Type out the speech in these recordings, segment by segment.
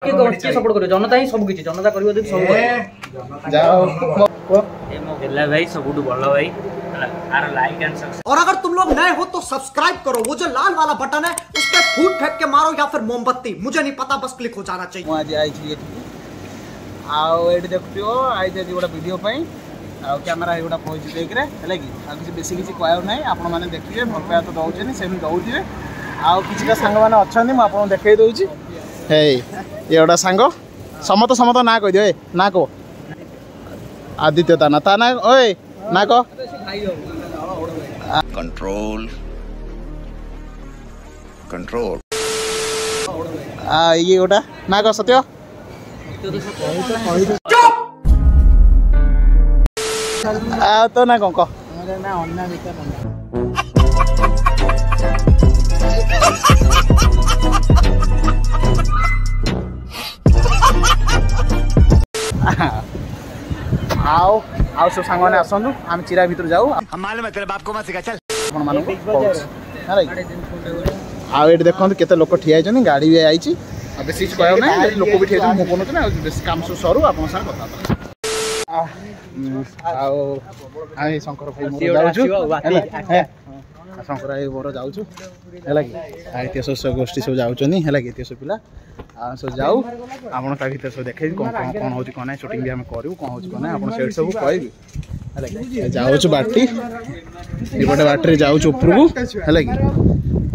Support करो जनता ही सब किछि जनता करियो दे सब जाओ ए मो गेला भाई सबुटु भलो भाई आर लाइक एंड सब्सक्राइब। और अगर तुम लोग नए हो तो सब्सक्राइब करो, वो जो लाल वाला बटन है उस पे फूट फेंक के मारो या फिर मोमबत्ती, मुझे नहीं पता, बस क्लिक हो जाना चाहिए। मु आज आई छी आउ एडी देखियो आई जे गोटा वीडियो पई आ कैमरा एगोटा पहुंची देख रे हला कि आ किसी बेसी किसी कहौ नै आपण माने देखिए भल पाया तो दउछनी सेम दउथिबे आ किछि का संग माने अछनी म आपण देखाई दउची हे ये गोटा संग समत समत ना कह दियो ए ना को आदित्य ता ना ओए ना को कंट्रोल कंट्रोल आ ये गोटा ना को सत्य आ तो ना कौन कह ना अन्ना भीतर आओ आओ सब सांग माने आसनु हम चिरा भीतर जाऊ हम मालूम है तेरे बाप को मत सिखा चल आपण मानु आ एट देखो केते लोक ठिया आइछन गाड़ी भी आइछि आ बेसी कहौ नै लोक भी ठिया मु कोन ना बेसी काम सरू आपण संग कथा आओ आई शंकर भाई मोर जाउछु शंकर भाई मोर जाउछु हैला कि आ इतिहास गोष्ठी सब जाउछनी हैला कि इतिहास पिला आ सब जाऊ आपण ता भीतर सब देखै कोन होछि कोन शूटिंग भी हम करू कोन होछि कोन आपण सेट सब कहबी हैला कि जाउछु बाटी ए बडे बाटरे जाउछु ऊपर को हैला कि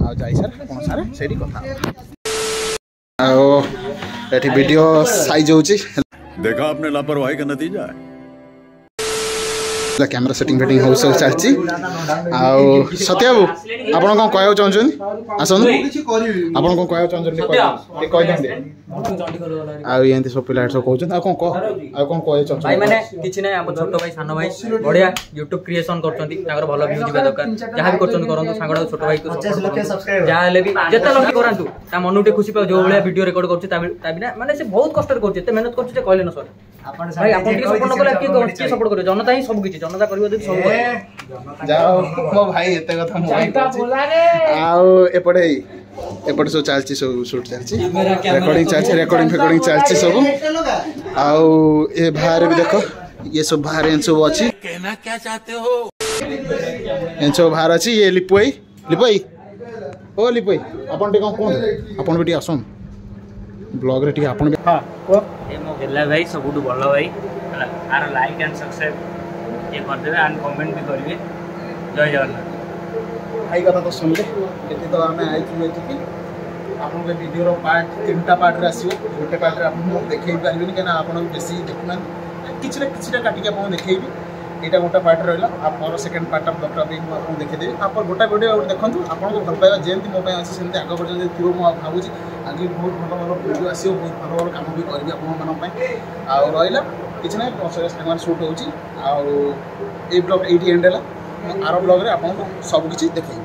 आ जाई सर कोन सारे सेडी कथा आओ एठी वीडियो साइज होछि देखा आपने लापरवाही का नतीजा है कैमरा सेटिंग फेटिंग हो सब चलछि आउ सत्य बाबू आपण कोन कहयो चाहछन आसनु आपण कोन कहयो चाहछन के कह दे आउ एंती सब पिला सब कहछन आ कोन कहयो चाहछन भाई माने किछि नै हम छोटो भाई सानो भाई बढ़िया YouTube क्रिएशन करछंती ताकर भलो व्यू जिबा दरकार जहा भी करछन करंतु सांगडा छोटो भाई को 50 लाख सब्सक्राइबर जा ले भी जेता लोग करंतु ता मनुटे खुशी पाउ जो बळिया वीडियो रिकॉर्ड करछ ता बिना माने से बहुत कष्ट करछ एते मेहनत करछ जे कहले न सर भाई आपण के सपोर्ट न के सपोर्ट करियो जनता ही सब किछि जनता करियो दे सब जाओ मो भाई एते कथा मो भाई आउ एपटे सब चलछि सब शूट चलछि रिकॉर्डिंग चलछि रिकॉर्डिंग चलछि सब आउ ए बाहर भी देखो ये सब बाहर एन सब अछि कहना क्या चाहते हो एन सब बाहर अछि ये लिपोई ओ लिपोई अपन टे कोन अपन बेटी आसन ब्लॉग रे टी अपन हां को ए मो गेला भाई सबुटु भलो भाई आर लाइक एंड सब्सक्राइब ये कर देबे एंड कमेंट भी करिवे जय जगन्नाथ भाई कथा तो सुनले केते तो हमें आई छु एठी आपन के वीडियो रो पार्ट तीनटा पार्ट रे आसीबो गोटे पार्ट रे आपन देखै पारिबेनी केना आपन बेसी देखमान किछटा काटी के आपन देखैबी एटा गोटा पार्ट रहला आप और सेकंड पार्ट ऑफ डॉक्टर भी आपन देखै देबी आप गोटा वीडियो देखंतु आपन को भल पाइबा जेंति मो पय अछि सेंति आगो पर्यंत थिरो मो भाबुची आगे बहुत भलो वीडियो आसीबो बहुत भलो काम भी करबी आपन मन पय आ रहला किछ नै सामान शूट होची आ ए ब्लॉग एटी एंड हला आरो ब्लॉग रे आपन सब किछि देखै